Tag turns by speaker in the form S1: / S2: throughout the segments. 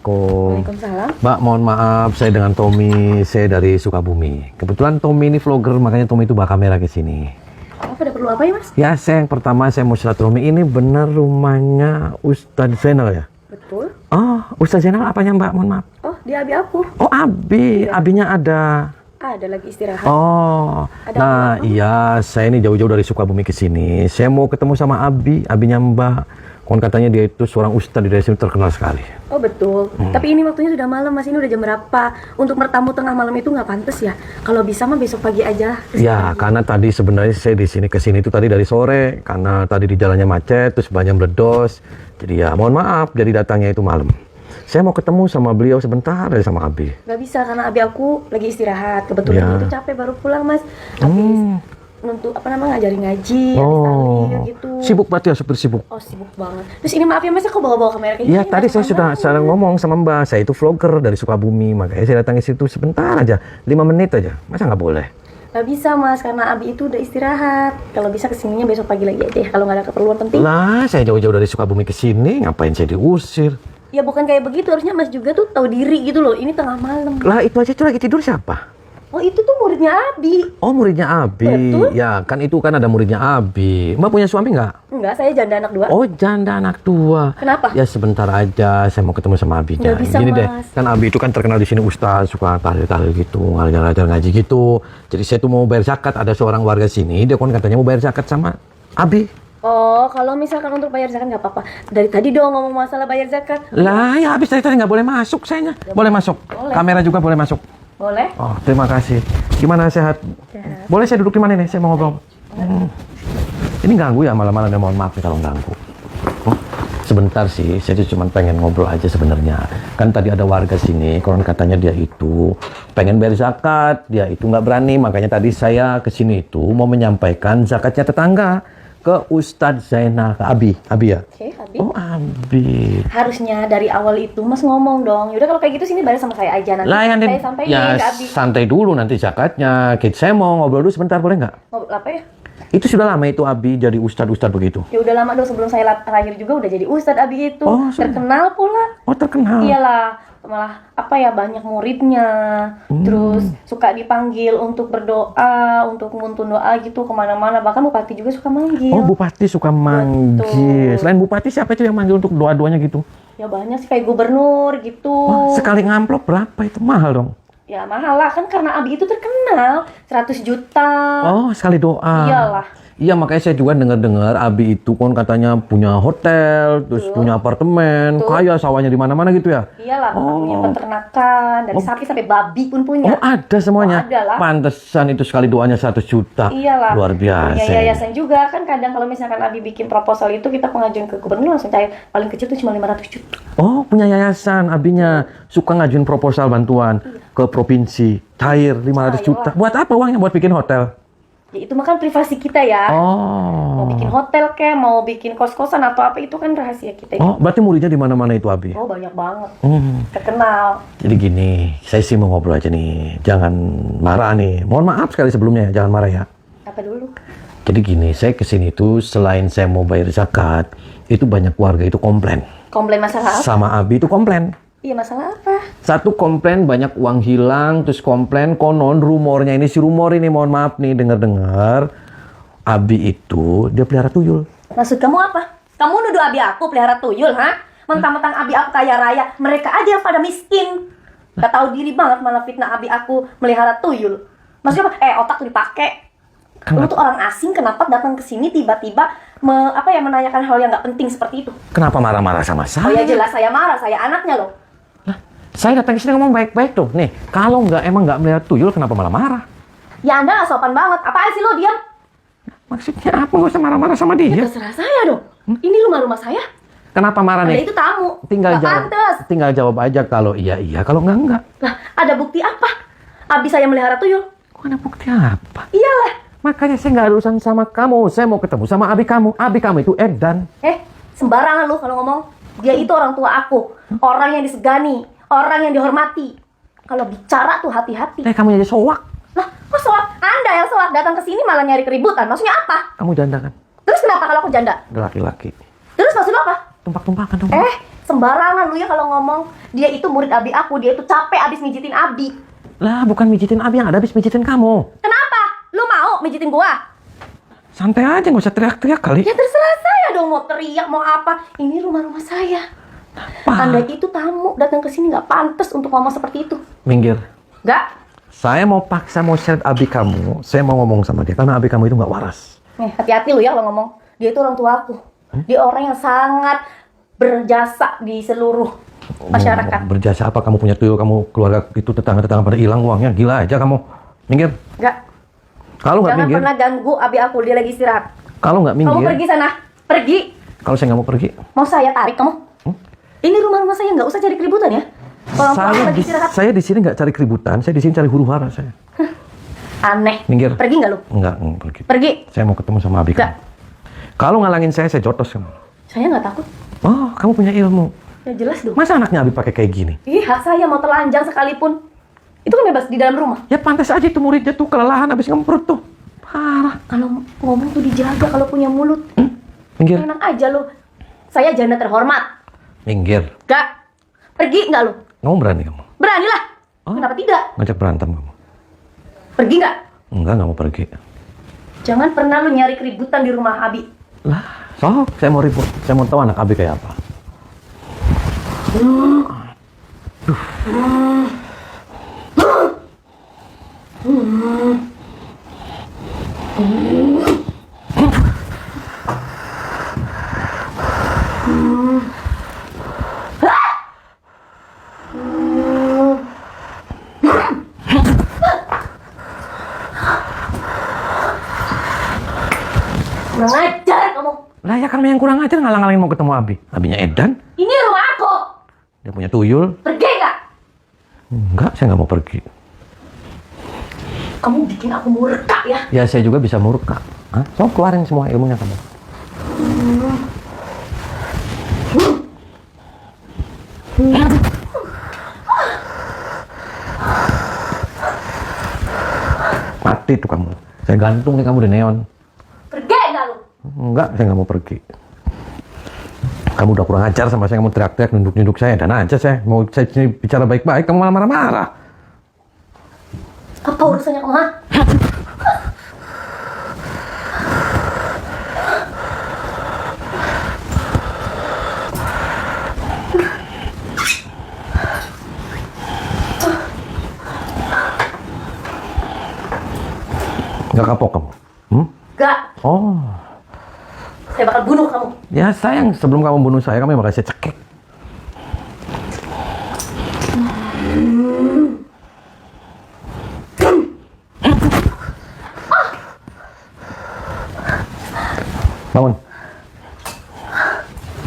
S1: Assalamualaikum.
S2: Waalaikumsalam.
S1: Mbak, mohon maaf, saya dengan Tommy, saya dari Sukabumi. Kebetulan Tommy ini vlogger, makanya Tommy itu bawa kamera ke sini.
S2: Apa ada perlu apa ya, Mas?
S1: Ya, yang pertama saya mau silaturahmi. Ini benar rumahnya Ustadz Zainal ya?
S2: Betul.
S1: Oh, Ustadz Zainal apanya Mbak? Mohon maaf.
S2: Oh, dia abi aku.
S1: Oh, Abi.
S2: Iya.
S1: Abinya ada.
S2: Ada lagi istirahat.
S1: Oh,
S2: Ada
S1: nah
S2: apa?
S1: iya, saya ini jauh-jauh dari Sukabumi ke sini. Saya mau ketemu sama Abi, abinya Mbak. Kon katanya dia itu seorang ustadz di daerah sini terkenal sekali.
S2: Oh, betul. Tapi ini waktunya sudah malam, Mas. Ini udah jam berapa? Untuk bertamu tengah malam itu nggak pantas ya. Kalau bisa mah besok pagi aja.
S1: Ya, karena tadi sebenarnya saya di sini ke sini itu tadi dari sore, karena tadi di jalannya macet, terus banyak meledos. Jadi ya, mohon maaf, jadi datangnya itu malam. Saya mau ketemu sama beliau sebentar dari sama Abi.
S2: Nggak bisa karena abi aku lagi istirahat. Kebetulan
S1: Ya.
S2: dia itu capek baru pulang, Mas. Habis untuk ngajarin ngaji, habis taklim gitu.
S1: Sibuk berarti ya, super sibuk.
S2: Oh, sibuk banget. Terus ini maaf ya, Mas, aku bawa-bawa kamera kayak
S1: Iya,
S2: gini.
S1: tadi
S2: nggak
S1: saya sudah
S2: rekaman.
S1: salah ngomong sama Mbak. Saya itu vlogger dari Sukabumi, makanya saya datang ke situ sebentar aja, 5 menit aja. Masa nggak boleh?
S2: Nggak bisa, Mas, karena abi itu udah istirahat. Kalau bisa kesininya besok pagi lagi aja, kalau nggak ada keperluan penting.
S1: Lah, saya jauh-jauh dari Sukabumi ke sini, ngapain saya diusir?
S2: Ya bukan kayak begitu, harusnya Mas juga tuh tahu diri gitu loh. Ini tengah malam.
S1: Lah, itu aja tuh lagi tidur siapa?
S2: Oh, itu tuh muridnya Abi.
S1: Oh, muridnya Abi.
S2: Betul.
S1: Ya, kan itu kan ada muridnya Abi. Mbak punya suami nggak?
S2: Enggak, saya janda anak 2.
S1: Oh, janda anak 2.
S2: Kenapa?
S1: Ya sebentar aja, saya mau ketemu sama Abinya.
S2: Nggak bisa,
S1: Gini deh,
S2: Mas.
S1: kan Abi itu kan terkenal di sini ustaz, suka tahlil-tahlil gitu, ngajar-ngajar ngaji gitu. Jadi saya tuh mau bayar zakat, ada seorang warga sini, dia kan katanya mau bayar zakat sama Abi.
S2: Oh, kalau misalkan untuk bayar zakat nggak apa-apa. Dari tadi dong ngomong masalah bayar zakat.
S1: Lah, ya habis tadi nggak boleh masuk sayanya. Boleh masuk.
S2: Boleh.
S1: Kamera juga boleh masuk.
S2: Boleh?
S1: Oh, terima kasih. Gimana sehat?
S2: Sehat.
S1: Boleh saya duduk di mana nih? Saya mau ngobrol. Ini ganggu ya malam-malam ya, mohon maaf nih kalau ganggu. Oh, sebentar sih, saya tuh cuma pengen ngobrol aja sebenarnya. Kan tadi ada warga sini, konon katanya dia itu pengen bayar zakat, dia itu nggak berani, makanya tadi saya ke sini itu mau menyampaikan zakatnya tetangga ke Ustadz Zainal, ke Abi ya?
S2: Oke, Abi.
S1: Oh, Abi.
S2: Harusnya dari awal itu Mas ngomong dong. Yaudah kalau kayak gitu sini bayar sama saya aja nanti.
S1: Lah, yang
S2: saya sampaikan
S1: ya
S2: ke Abi.
S1: santai dulu nanti zakatnya. Saya mau ngobrol dulu sebentar, boleh nggak?
S2: Ngobrol apa ya?
S1: Itu sudah lama itu Abi jadi ustadz begitu.
S2: Ya udah lama dong, sebelum saya lahir juga udah jadi ustadz Abi itu.
S1: Oh, sudah.
S2: Terkenal pula.
S1: Oh, terkenal.
S2: Iyalah, malah apa ya, banyak muridnya. Terus suka dipanggil untuk berdoa, untuk nguntun doa gitu kemana-mana. Bahkan bupati juga suka manggil.
S1: Oh, bupati suka manggil.
S2: Betul.
S1: Selain bupati siapa itu yang manggil untuk doa-doanya gitu?
S2: Ya banyak sih, kayak gubernur gitu.
S1: Oh, sekali ngamplop berapa itu? Mahal dong.
S2: Ya mahal lah, kan karena Abi itu terkenal 100 juta.
S1: Oh, sekali doa.
S2: Iyalah.
S1: Iya, makanya saya juga dengar-dengar Abi itu kan katanya punya hotel, terus punya apartemen, kaya, sawahnya di mana-mana gitu ya.
S2: Iyalah,
S1: Oh.
S2: punya peternakan, dari sapi sampai babi pun punya.
S1: Oh, ada semuanya.
S2: Oh, ada lah.
S1: Pantesan itu sekali doanya 100 juta.
S2: Iyalah.
S1: Luar biasa.
S2: Punya yayasan juga kan, kadang kalau misalkan Abi bikin proposal itu kita pengajuan ke gubernur langsung cair. Paling kecil tuh cuma 500 juta.
S1: Oh, punya yayasan Abinya. Suka ngajuin proposal bantuan ke provinsi. Cair 500
S2: Cair
S1: juta.
S2: lah.
S1: Buat apa uangnya? Buat bikin hotel?
S2: Ya itu mah kan privasi kita ya. Mau
S1: Oh.
S2: bikin hotel kek, mau bikin kos-kosan atau apa, itu kan rahasia kita.
S1: Oh, berarti muridnya di mana-mana itu Abi.
S2: Oh, banyak banget.
S1: Hmm.
S2: Terkenal.
S1: Jadi gini, saya sih mau ngobrol aja nih. Jangan marah nih. Mohon maaf sekali sebelumnya ya, jangan marah ya.
S2: Apa dulu?
S1: Jadi gini, saya kesini tuh selain saya mau bayar zakat, itu banyak warga itu komplain.
S2: Komplain masalah apa?
S1: Sama Abi itu komplain.
S2: Iya, masalah apa?
S1: Satu komplain banyak uang hilang, terus komplain konon rumornya ini, si rumor ini mohon maaf nih, dengar-dengar Abi itu dia pelihara tuyul.
S2: Maksud kamu apa? Kamu nuduh Abi aku pelihara tuyul, ha? Mentang-mentang Abi aku kaya raya, mereka aja yang pada miskin. Gak tahu diri banget malah fitnah Abi aku melihara tuyul. Maksudnya apa? Otak tuh dipakai. Lu tuh orang asing, kenapa datang ke sini tiba-tiba menanyakan hal yang nggak penting seperti itu?
S1: Kenapa marah-marah sama
S2: Oh ya
S1: saya?
S2: jelas saya marah, saya anaknya loh.
S1: Saya datang ke sini ngomong baik-baik tuh. Nih, kalau emang nggak melihara tuyul, kenapa malah marah?
S2: Ya Anda nggak sopan banget. Apaan sih lo, diam?
S1: Maksudnya apa? Nggak usah marah-marah sama dia.
S2: Terserah saya dong. Ini rumah saya.
S1: Kenapa marah
S2: Ada
S1: nih?
S2: itu tamu.
S1: Tinggal
S2: Nggak
S1: jawab.
S2: pantes.
S1: Tinggal jawab aja kalau iya iya, kalau enggak.
S2: Lah, ada bukti apa? Abi saya melihara tuyul.
S1: Kok ada bukti apa?
S2: Iyalah.
S1: Makanya saya nggak ada urusan sama kamu. Saya mau ketemu sama abi kamu. Abi kamu itu Edan.
S2: Sembarangan lu kalau ngomong. Dia itu orang tua aku. Orang yang disegani. Orang yang dihormati. Kalau bicara tuh hati-hati.
S1: Kamu jadi soak.
S2: Lah, kok soak? Anda yang soak datang ke sini malah nyari keributan. Maksudnya apa?
S1: Kamu janda kan?
S2: Terus kenapa kalau aku janda?
S1: Ada laki-laki.
S2: Terus maksud lu apa?
S1: Tumpak-tumpakan dong.
S2: Sembarangan lu ya kalau ngomong. Dia itu murid abi aku, dia itu capek abis mijitin abi.
S1: Lah, bukan mijitin abi, yang ada habis mijitin kamu.
S2: Kenapa? Lu mau mijitin gua?
S1: Santai aja, nggak usah teriak-teriak kali.
S2: Ya terserah saya dong mau teriak mau apa. Ini rumah-rumah saya. Anda itu tamu datang ke sini nggak pantas untuk ngomong seperti itu.
S1: Minggir.
S2: Nggak?
S1: Saya mau paksa mau seret abi kamu. Saya mau ngomong sama dia karena abi kamu itu nggak waras.
S2: Hati-hati lu ya kalau ngomong. Dia itu orang tua aku. Dia orang yang sangat berjasa di seluruh masyarakat.
S1: Berjasa apa? Kamu punya tuyul, kamu keluarga itu tetangga-tetangga pada hilang uangnya. Gila aja kamu. Minggir.
S2: Nggak.
S1: Kalau nggak
S2: Jangan
S1: minggir.
S2: pernah ganggu abi aku, dia lagi istirahat.
S1: Kalau nggak minggir.
S2: Kamu pergi sana. Pergi.
S1: Kalau saya nggak mau pergi.
S2: Mau saya tarik kamu? Ini rumah-rumah saya, nggak usah cari keributan ya. Kalau aku lagi istirahat.
S1: Saya di sini nggak cari keributan. Saya di sini cari huru hara saya.
S2: Aneh.
S1: Minggir.
S2: Pergi nggak lu?
S1: Nggak pergi.
S2: Pergi.
S1: Saya mau ketemu sama abi
S2: Nggak.
S1: kamu. Kalau ngalangin saya jotos kamu.
S2: Saya nggak takut.
S1: Oh, kamu punya ilmu.
S2: Ya jelas dong.
S1: Masa anaknya abi pakai kayak gini?
S2: Ih, hak saya mau telanjang sekalipun. Itu kan bebas di dalam rumah.
S1: Ya pantas aja itu muridnya tuh kelelahan habis ngemprut tuh. Parah.
S2: Kalau ngomong tuh dijaga kalau punya mulut.
S1: Minggir.
S2: Enak aja lu. Saya janda terhormat.
S1: Minggir.
S2: Nggak. Pergi nggak lu?
S1: Kamu berani kamu?
S2: Beranilah.
S1: Oh.
S2: Kenapa tidak?
S1: Ngajak berantem kamu?
S2: Pergi nggak?
S1: Enggak mau pergi.
S2: Jangan pernah lu nyari keributan di rumah Abi.
S1: Lah, sok saya mau ribut. Saya mau tahu anak abi kayak apa.
S2: Kurang ajar kamu.
S1: Lah ya kamu yang kurang ajar ngalang-ngalangin mau ketemu abi. Abinya Edan,
S2: Ini rumah aku.
S1: dia punya tuyul.
S2: Pergi nggak?
S1: Enggak, saya nggak mau pergi.
S2: Kamu bikin aku murka ya.
S1: Ya saya juga bisa murka. Hah? So keluarin semua ilmunya kamu. Mati tuh kamu. Saya gantung nih kamu di neon.
S2: Pergi nggak lu?
S1: Enggak, saya nggak mau pergi. Kamu udah kurang ajar sama saya, kamu teriak-teriak, nunduk-nunduk saya. Dan aja saya mau saya sini bicara baik-baik, kamu malah marah-marah.
S2: Apa urusannya kamu, ha?
S1: Nggak kapok kamu?
S2: Nggak.
S1: Oh,
S2: Saya bakal bunuh kamu.
S1: ya sayang sebelum kamu bunuh saya, kamu yang bakal saya cekek. Bangun.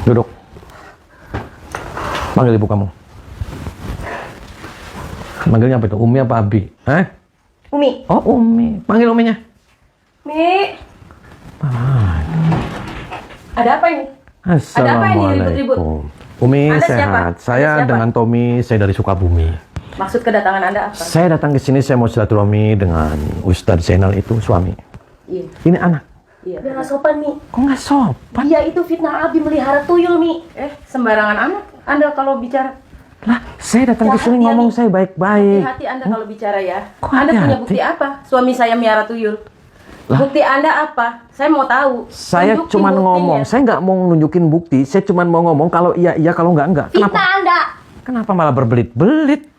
S1: Duduk. Panggil ibu kamu. Manggilnya apa itu? Umi apa Abi?
S2: Umi.
S1: Oh, Umi. Panggil Uminya.
S2: Mi. Ada apa ini? Ada apa ini ribut-ribut?
S1: Assalamualaikum. Umi
S2: Anda
S1: sehat.
S2: siapa?
S1: Saya
S2: Anda siapa?
S1: dengan Tommy, saya dari Sukabumi.
S2: Maksud kedatangan Anda apa?
S1: Saya datang ke sini, saya mau silaturahmi dengan Ustadz Zainal itu suami.
S2: Iya.
S1: Ini anak.
S2: Iya. Dia nggak sopan, Mi.
S1: Kok nggak sopan?
S2: Dia itu fitnah Abi melihara tuyul, Mi.
S3: Sembarangan anak Anda kalau bicara.
S1: Lah, saya datang ke
S2: Jahat
S1: sini
S2: dia,
S1: ngomong
S2: Mi.
S1: saya baik-baik.
S3: Hati-hati Anda kalau bicara ya.
S1: Kok
S3: Anda punya
S1: hati-hati?
S3: bukti apa? Suami saya miara tuyul.
S1: Lah.
S3: Bukti Anda apa? Saya mau tahu.
S1: Saya
S3: Tunjukin
S1: cuma
S3: buktinya.
S1: ngomong, saya nggak mau nunjukin bukti. Saya cuma mau ngomong kalau iya iya, kalau nggak.
S2: Fitnah
S1: Kenapa?
S2: Anda.
S1: Kenapa malah berbelit-belit?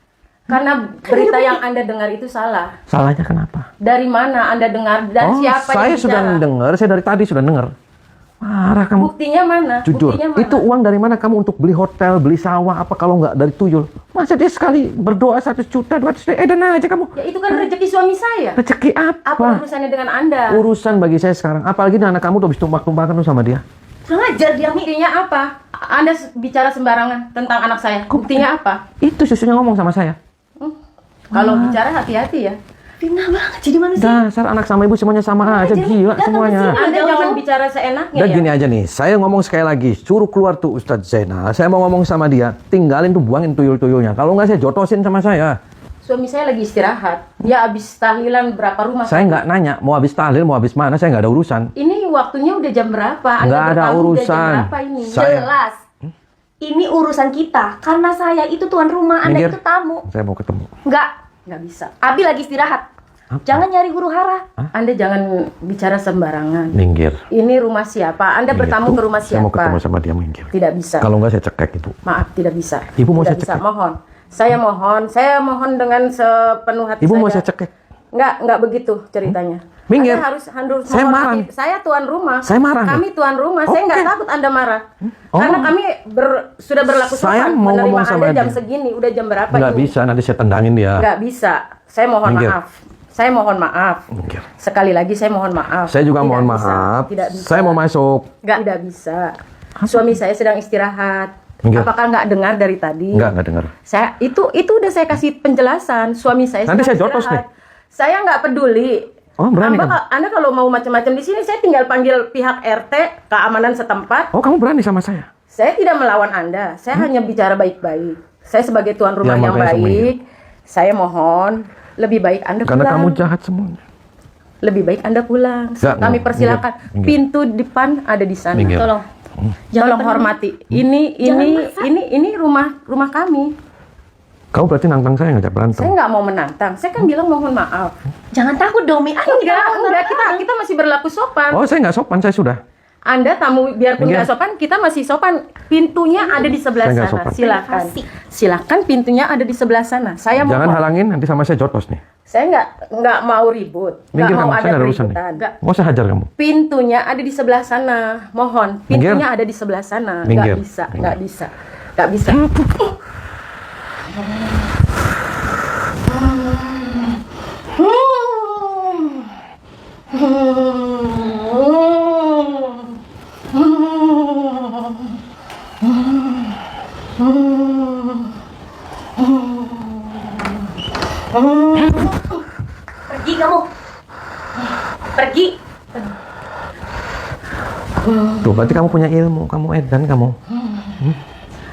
S3: Karena berita yang Anda dengar itu salah.
S1: Salahnya kenapa?
S3: Dari mana Anda dengar dan siapa
S1: saya
S3: yang
S1: sudah
S3: bicara?
S1: dengar, saya dari tadi sudah dengar. Marah kamu.
S3: Buktinya mana?
S1: Jujur,
S3: Buktinya mana?
S1: itu uang dari mana kamu untuk beli hotel, beli sawah, apa kalau nggak dari tuyul? Masa dia sekali berdoa 1 juta, 200 juta, dan aja kamu.
S3: Ya itu kan rezeki suami saya.
S1: Rezeki
S3: Apa
S1: apa?
S3: urusannya dengan Anda?
S1: Urusan bagi saya sekarang. Apalagi anak kamu tuh habis tumpah-tumpahkan tuh sama dia.
S2: Kurang ajar dia, Mi.
S3: Buktinya apa? Anda bicara sembarangan tentang anak saya. Buktinya apa?
S1: Itu susunya ngomong sama saya.
S3: Kalau bicara hati-hati ya.
S2: Fitnah banget jadi manusia.
S1: Dasar anak sama ibu semuanya sama aja,
S2: jadi
S1: gila
S2: datang ke
S1: semuanya.
S2: sini.
S3: Anda
S2: Jauh-jauh.
S3: jangan bicara seenaknya
S1: Dan
S3: ya.
S1: gini aja nih, saya ngomong sekali lagi, suruh keluar tuh Ustadz Zainal. Saya mau ngomong sama dia, tinggalin tuh, buangin tuyul-tuyulnya. Kalau nggak saya jotosin sama saya.
S3: Suami saya lagi istirahat. Dia habis tahlilan berapa rumah.
S1: Saya nggak nanya, mau habis tahlil, mau habis mana, saya nggak ada urusan.
S3: Ini waktunya udah jam berapa?
S1: Nggak ada
S3: bertamu udah
S1: urusan.
S3: Jam berapa ini?
S1: Saya-
S2: Jelas. Ini urusan kita. Karena saya itu tuan rumah, Anda
S1: Minggir.
S2: itu tamu.
S1: Saya mau ketemu.
S3: Nggak bisa.
S2: Abi lagi istirahat.
S1: Apa?
S2: Jangan nyari huru hara.
S3: Anda jangan bicara sembarangan.
S1: Minggir.
S3: Ini rumah siapa? Anda
S1: Minggir.
S3: bertamu
S1: Tuh,
S3: ke rumah
S1: Saya mau ketemu
S3: siapa?
S1: sama dia, minggir.
S3: Tidak bisa.
S1: Kalau enggak saya cekek, Ibu.
S3: Maaf, tidak bisa.
S1: Ibu mau
S3: tidak
S1: saya
S3: bisa.
S1: cekek?
S3: Mohon. Saya mohon dengan sepenuh hati
S1: Ibu
S3: saya.
S1: mau saya cekek.
S3: Enggak begitu ceritanya.
S1: Minggir.
S3: Anda harus
S1: Saya
S3: menghormati.
S1: marah nih.
S3: Saya tuan rumah.
S1: Saya marah nih.
S3: Kami tuan rumah. Saya nggak
S1: Oke.
S3: takut Anda marah.
S1: Oh.
S3: Karena kami sudah berlaku
S1: Saya
S3: sopan
S1: mau
S3: menerima
S1: ngomong sama
S3: Anda jam
S1: dia.
S3: segini. Udah jam berapa
S1: Nggak
S3: ini?
S1: bisa, nanti saya tendangin dia.
S3: Nggak bisa. Saya mohon
S1: Minggir.
S3: maaf. Saya mohon maaf.
S1: Minggir.
S3: Sekali lagi saya mohon maaf.
S1: Saya juga
S3: Tidak
S1: mohon
S3: bisa.
S1: maaf.
S3: Tidak bisa.
S1: Saya mau masuk.
S3: Tidak bisa. Suami saya sedang istirahat.
S1: Minggir.
S3: Apakah nggak dengar dari tadi?
S1: Nggak dengar.
S3: Saya itu udah saya kasih penjelasan. Suami saya
S1: Nanti
S3: sedang
S1: saya jotos
S3: istirahat. Saya nggak peduli.
S1: Oh, berani
S3: Anda kalau mau macam-macam di sini, saya tinggal panggil pihak RT, keamanan setempat.
S1: Oh, kamu berani sama saya?
S3: Saya tidak melawan Anda. Saya hanya bicara baik-baik. Saya sebagai tuan rumah
S1: Ya,
S3: yang
S1: makanya saya
S3: baik, saya mohon lebih baik Anda
S1: Karena
S3: pulang.
S1: kamu jahat semuanya.
S3: Lebih baik Anda pulang.
S1: Nggak,
S3: Kami
S1: minggir,
S3: persilakan.
S1: minggir.
S3: Pintu depan ada di sana.
S1: Minggir.
S2: Tolong.
S3: Tolong hormati. Ini rumah kami.
S1: Kamu berarti nantang saya ngajak berantem.
S3: Saya nggak mau menantang. Saya kan bilang mohon maaf.
S2: Jangan takut dong, Mi. Ayo
S3: Enggak, kita masih berlaku sopan.
S1: Oh, saya nggak sopan, saya sudah.
S3: Anda tamu biarpun
S1: Minggir.
S3: nggak sopan, kita masih sopan. Pintunya ada di sebelah
S1: Saya nggak
S3: sana.
S1: sopan.
S3: Silakan.
S2: Kasih.
S3: Silakan pintunya ada di sebelah sana. Saya
S1: Jangan
S3: mohon.
S1: halangin, nanti sama saya jotos nih.
S3: Saya nggak mau ribut. Nggak
S1: Minggir
S3: mau
S1: kamu,
S3: ada
S1: saya nggak ada urusan nih.
S3: keributan.
S1: Mau saya hajar kamu.
S3: Pintunya ada di sebelah sana. Mohon.
S1: Minggir.
S3: Pintunya ada di sebelah sana.
S1: Minggir.
S3: Nggak bisa.
S1: Minggir.
S3: Nggak bisa. Nggak bisa.
S2: Pergi kamu. Pergi.
S1: Tuh, berarti kamu punya ilmu, kamu edan kamu.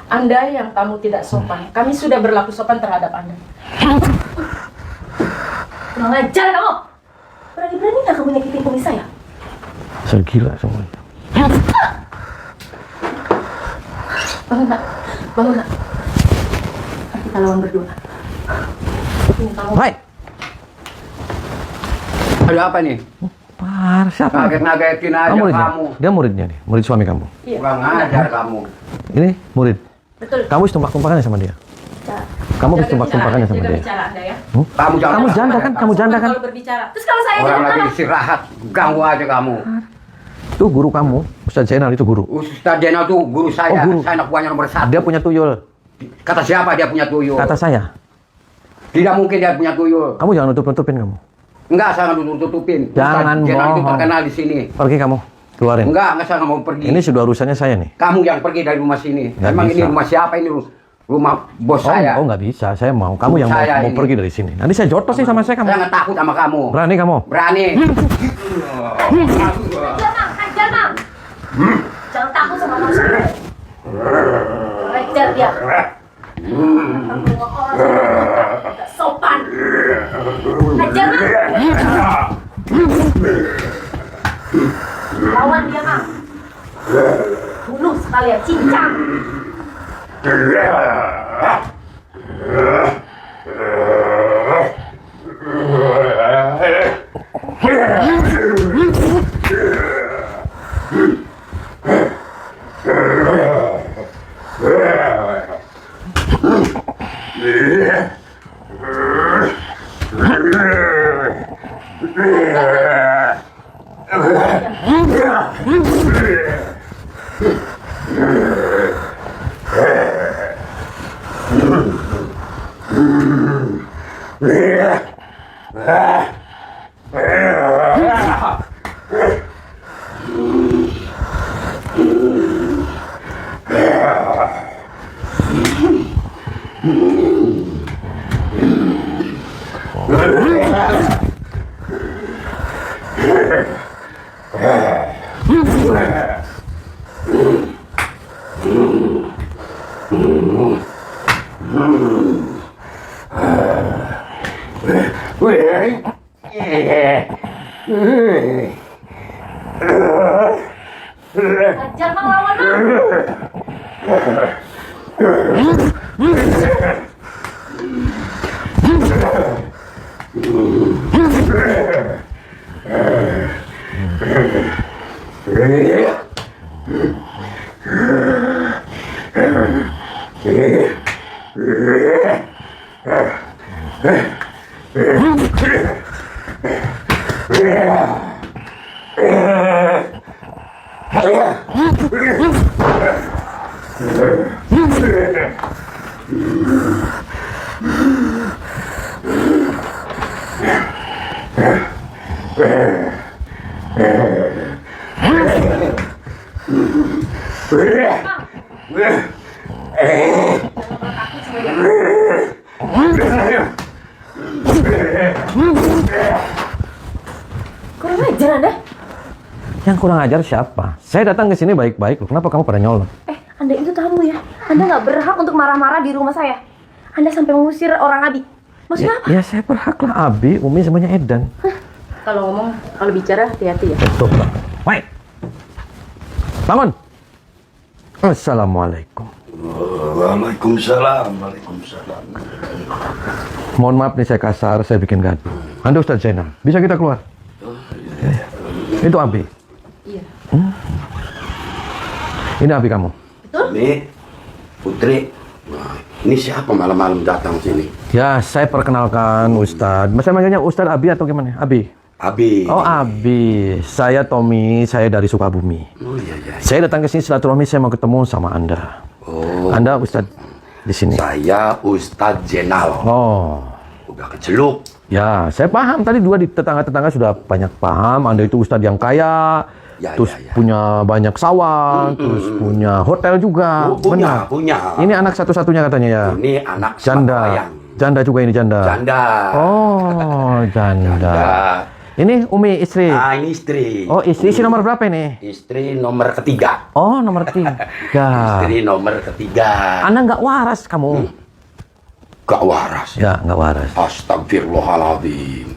S3: Anda yang tamu tidak sopan. Kami sudah berlaku sopan terhadap Anda.
S2: Kurang ajar kamu. Berani-berani nggak kamu nyakitin kumis saya?
S1: Saya gila semuanya.
S3: Bangun nak. Bangun nak. Kita lawan berdua. Ini kamu.
S1: Hai,
S4: Ada apa nih?
S1: Par, siapa?
S4: Ngaget-ngagetin aja
S1: Kamu muridnya?
S4: kamu.
S1: Dia muridnya nih, murid suami kamu.
S3: Iya.
S4: Kurang ajar kamu.
S1: Ini murid.
S3: Betul.
S1: Kamu tumpah-tumpahannya sama dia. Kamu
S3: Jaga
S1: tumpah-tumpahannya sama
S3: jaga
S1: dia.
S3: bicara Anda ya.
S4: Kamu jangan.
S1: Kamu janda kan? Kamu janda kan?
S3: Kalau berbicara.
S2: Terus kalau saya
S4: Orang
S2: jangan
S4: lagi
S2: apa?
S4: istirahat, ganggu aja kamu.
S1: Tuh guru kamu, Ustaz Zainal itu guru.
S4: Ustaz Jenal tuh guru saya.
S1: Oh, guru.
S4: Saya anak buahnya nomor 1.
S1: Dia punya tuyul.
S4: Kata siapa dia punya tuyul?
S1: Kata saya.
S4: Tidak mungkin dia punya tuyul.
S1: Kamu jangan nutup-nutupin kamu.
S4: Enggak, saya nggak tutupin.
S1: Jangan
S4: Ustaz Jenal itu
S1: bohong.
S4: terkenal di sini.
S1: Pergi kamu, keluarin.
S4: Enggak, saya nggak mau pergi.
S1: Ini sudah urusannya saya nih.
S4: Kamu yang pergi dari rumah sini.
S1: Nggak
S4: Emang
S1: bisa.
S4: ini rumah siapa ini? Rumah bos saya.
S1: Oh nggak bisa, saya mau. Kamu yang mau,
S4: Saya
S1: mau
S4: ini.
S1: pergi dari sini. Nanti saya jotos nih sama saya kamu.
S4: Saya nggak takut sama kamu.
S1: Berani kamu?
S4: Berani.
S2: Hajar, Mang. Hajar, Mang. Jangan takut sama manusia. Hajar dia. Kamu orang nggak sopan. Hajar, Mang. Lawan dia, Mang. Bunuh sekalian, cincang. Hajar, Mang, lawan, Mang. Kurang ajar Anda.
S1: Yang kurang ajar siapa? Saya datang ke sini baik-baik loh. Kenapa kamu pada nyolot?
S2: Anda itu tamu ya. Anda nggak berhak untuk marah-marah di rumah saya. Anda sampai mengusir orang Abi. Maksudnya apa?
S1: Ya saya berhak lah, Abi, Umi semuanya Edan.
S3: Kalau ngomong, kalau bicara hati-hati ya.
S1: Betul, Pak. Wait. Bangun. Assalamualaikum.
S5: Waalaikumsalam. Waalaikumsalam.
S1: Mohon maaf nih saya kasar, saya bikin gaduh. Anda Ustadz Zainal, bisa kita keluar? Itu Abi.
S3: Iya.
S1: Ini Abi kamu.
S5: Ini Putri. Wah, ini siapa malam-malam datang sini?
S1: Ya, saya perkenalkan Ustadz. Masa manggilnya Ustadz Abi atau gimana? Abi.
S5: Abi.
S1: Oh, Abi. Saya Tommy, saya dari Sukabumi.
S5: Oh iya iya.
S1: Saya datang ke sini silaturahmi, saya mau ketemu sama Anda.
S5: Oh.
S1: Anda Ustadz di sini.
S5: Saya Ustadz Jenal.
S1: Oh.
S5: Udah keceluk.
S1: Ya, saya paham. Tadi dua di tetangga-tetangga sudah banyak paham. Anda itu Ustadz yang kaya,
S5: Ya,
S1: terus
S5: ya, ya.
S1: punya banyak sawah, terus punya hotel juga.
S5: Oh, punya,
S1: Benar.
S5: punya.
S1: Ini anak satu-satunya katanya ya.
S5: Ini anak
S1: Janda.
S5: sembahyang.
S1: Janda juga ini janda.
S5: Janda.
S1: Oh, janda.
S5: Janda.
S1: Ini Umi istri.
S5: Ah, ini istri.
S1: Oh, istri nomor berapa ini?
S5: Istri nomor ketiga.
S1: Oh, nomor 3.
S5: Istri nomor ketiga.
S1: Anda nggak waras kamu.
S5: Gak waras.
S1: Ya, nggak waras.
S5: Astagfirullahaladzim.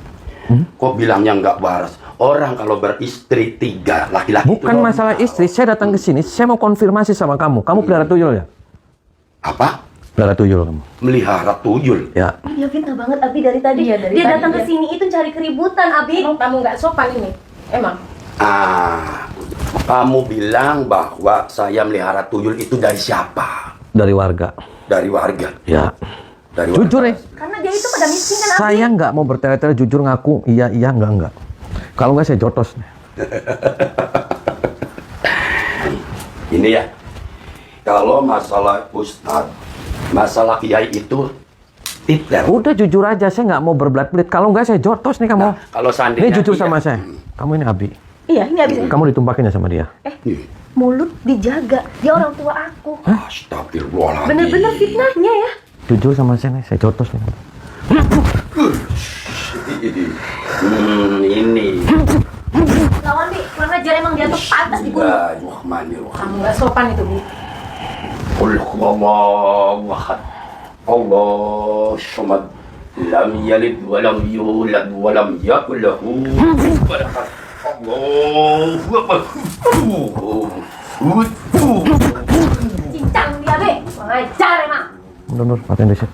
S5: Kok bilangnya nggak waras? Orang kalau beristri 3 laki-laki itu
S1: Bukan
S5: normal.
S1: masalah istri. Saya datang ke sini, saya mau konfirmasi sama kamu. Kamu pelihara tuyul ya?
S5: Apa?
S1: Pelihara tuyul kamu.
S5: Melihara tuyul.
S1: Ya.
S2: Dia fitnah banget Abi dari tadi.
S3: Iya, dari
S2: dia
S3: tadi,
S2: datang ke
S3: iya.
S2: sini itu cari keributan Abi.
S3: Emang tamu nggak sopan ini? Emang?
S5: Kamu bilang bahwa saya melihara tuyul itu dari siapa?
S1: Dari warga.
S5: Dari warga.
S1: Ya.
S5: Dari
S1: Jujur ya.
S2: Karena dia itu pada miskin kan Abi.
S1: Saya nggak mau bertele-tele, jujur ngaku. Iya, enggak. Kalau nggak saya jotos.
S5: Ini ya. Kalau masalah ustadz, masalah kiai itu titler.
S1: Udah jujur aja, saya nggak mau berbelat-belit. Kalau nggak saya jotos nih kamu.
S5: Nah, kalau seandainya
S1: Ini jujur
S5: dia-
S1: sama saya. Kamu ini Abi.
S2: Iya, ini Abi.
S1: Kamu ditumpakin ya sama dia.
S2: Mulut dijaga. Dia orang tua aku.
S5: Astagfirullahaladzim.
S2: Bener-bener fitnahnya ya.
S1: Jujur sama saya nih, saya jotos nih.
S5: Ini.
S2: Lawan Bi, kurang ajar emang dia tuh pantas dibunuh.
S5: Bismillahirrahmanirrahim.
S3: Kamu nggak sopan itu, Bu.
S5: Qul huwallahu ahad. Allahu samad. Lam yalid wa lam yulad wa lam yakul lahu kufuwan ahad. Allahu akbar.
S2: Cincang dia Bi. Kurang ajar emang.
S1: Nur, pakai di situ.